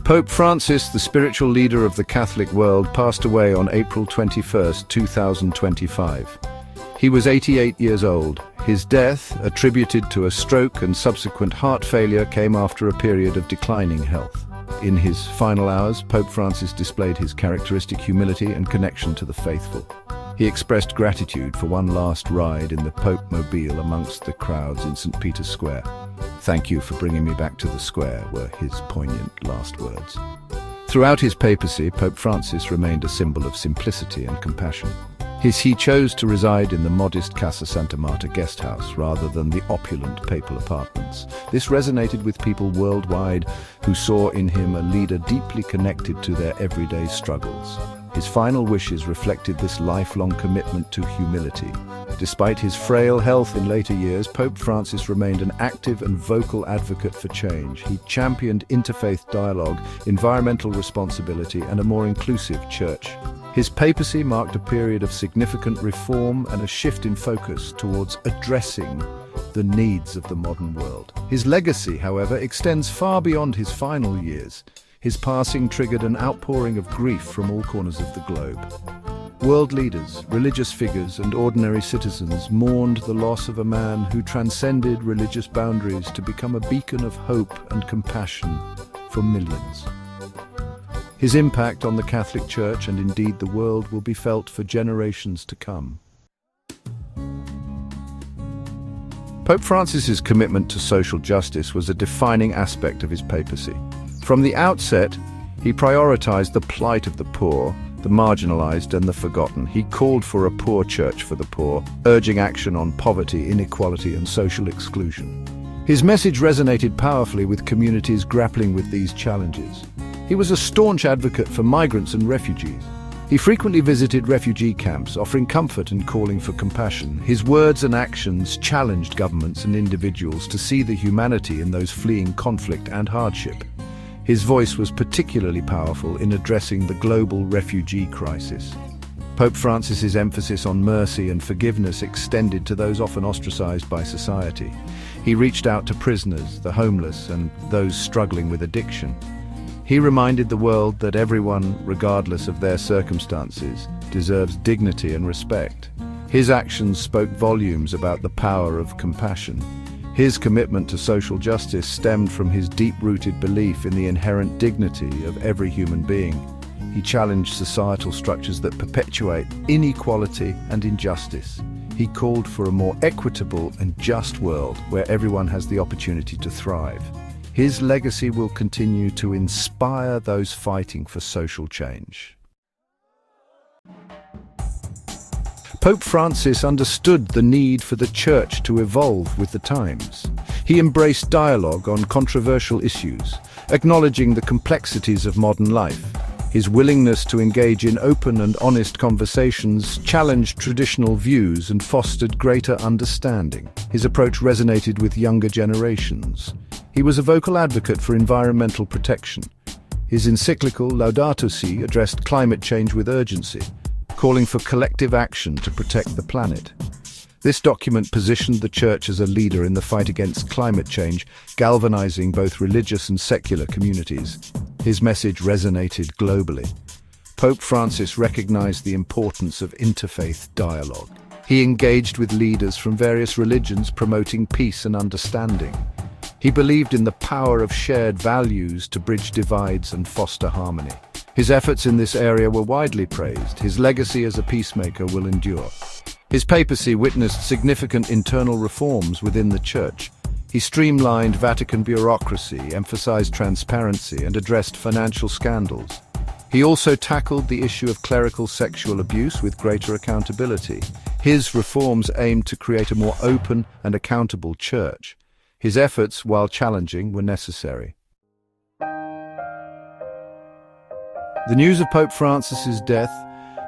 Pope Francis, the spiritual leader of the Catholic world, passed away on April 21, 2025. He was 88 years old. His death, attributed to a stroke and subsequent heart failure, came after a period of declining health. In his final hours, Pope Francis displayed his characteristic humility and connection to the faithful. He expressed gratitude for one last ride in the Pope Mobile amongst the crowds in St. Peter's Square. "Thank you for bringing me back to the square," were his poignant last words. Throughout his papacy, Pope Francis remained a symbol of simplicity and compassion. He chose to reside in the modest Casa Santa Marta guest house rather than the opulent papal apartments. This resonated with people worldwide who saw in him a leader deeply connected to their everyday struggles. His final wishes reflected this lifelong commitment to humility. Despite his frail health in later years, Pope Francis remained an active and vocal advocate for change. He championed interfaith dialogue, environmental responsibility, and a more inclusive church. His papacy marked a period of significant reform and a shift in focus towards addressing the needs of the modern world. His legacy, however, extends far beyond his final years. His passing triggered an outpouring of grief from all corners of the globe. World leaders, religious figures, and ordinary citizens mourned the loss of a man who transcended religious boundaries to become a beacon of hope and compassion for millions. His impact on the Catholic Church and indeed the world will be felt for generations to come. Pope Francis's commitment to social justice was a defining aspect of his papacy. From the outset, he prioritized the plight of the poor, the marginalized, and the forgotten. He called for a poor church for the poor, urging action on poverty, inequality, and social exclusion. His message resonated powerfully with communities grappling with these challenges. He was a staunch advocate for migrants and refugees. He frequently visited refugee camps, offering comfort and calling for compassion. His words and actions challenged governments and individuals to see the humanity in those fleeing conflict and hardship. His voice was particularly powerful in addressing the global refugee crisis. Pope Francis's emphasis on mercy and forgiveness extended to those often ostracized by society. He reached out to prisoners, the homeless, and those struggling with addiction. He reminded the world that everyone, regardless of their circumstances, deserves dignity and respect. His actions spoke volumes about the power of compassion. His commitment to social justice stemmed from his deep-rooted belief in the inherent dignity of every human being. He challenged societal structures that perpetuate inequality and injustice. He called for a more equitable and just world where everyone has the opportunity to thrive. His legacy will continue to inspire those fighting for social change. Pope Francis understood the need for the Church to evolve with the times. He embraced dialogue on controversial issues, acknowledging the complexities of modern life. His willingness to engage in open and honest conversations challenged traditional views and fostered greater understanding. His approach resonated with younger generations. He was a vocal advocate for environmental protection. His encyclical Laudato Si addressed climate change with urgency, calling for collective action to protect the planet. This document positioned the Church as a leader in the fight against climate change, galvanizing both religious and secular communities. His message resonated globally. Pope Francis recognized the importance of interfaith dialogue. He engaged with leaders from various religions, promoting peace and understanding. He believed in the power of shared values to bridge divides and foster harmony. His efforts in this area were widely praised. His legacy as a peacemaker will endure. His papacy witnessed significant internal reforms within the Church. He streamlined Vatican bureaucracy, emphasized transparency, and addressed financial scandals. He also tackled the issue of clerical sexual abuse with greater accountability. His reforms aimed to create a more open and accountable Church. His efforts, while challenging, were necessary. The news of Pope Francis's death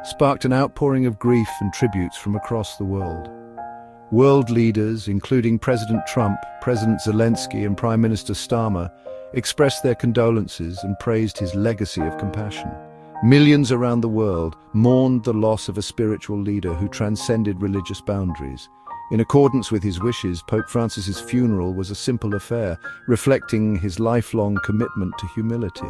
sparked an outpouring of grief and tributes from across the world. World leaders, including President Trump, President Zelensky, and Prime Minister Starmer, expressed their condolences and praised his legacy of compassion. Millions around the world mourned the loss of a spiritual leader who transcended religious boundaries. In accordance with his wishes, Pope Francis's funeral was a simple affair, reflecting his lifelong commitment to humility.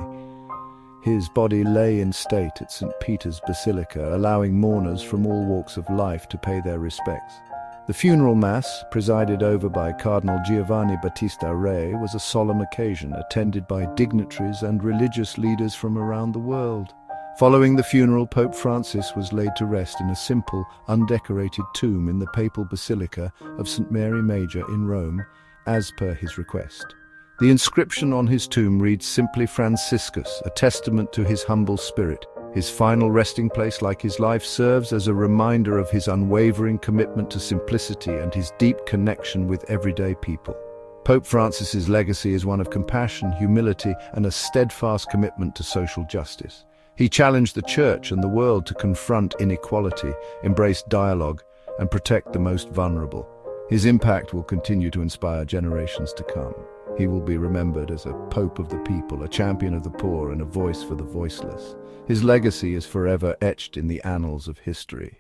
His body lay in state at St. Peter's Basilica, allowing mourners from all walks of life to pay their respects. The funeral mass, presided over by Cardinal Giovanni Battista Re, was a solemn occasion attended by dignitaries and religious leaders from around the world. Following the funeral, Pope Francis was laid to rest in a simple, undecorated tomb in the Papal Basilica of St. Mary Major in Rome, as per his request. The inscription on his tomb reads simply Franciscus, a testament to his humble spirit. His final resting place, like his life, serves as a reminder of his unwavering commitment to simplicity and his deep connection with everyday people. Pope Francis's legacy is one of compassion, humility, and a steadfast commitment to social justice. He challenged the Church and the world to confront inequality, embrace dialogue, and protect the most vulnerable. His impact will continue to inspire generations to come. He will be remembered as a Pope of the people, a champion of the poor, and a voice for the voiceless. His legacy is forever etched in the annals of history.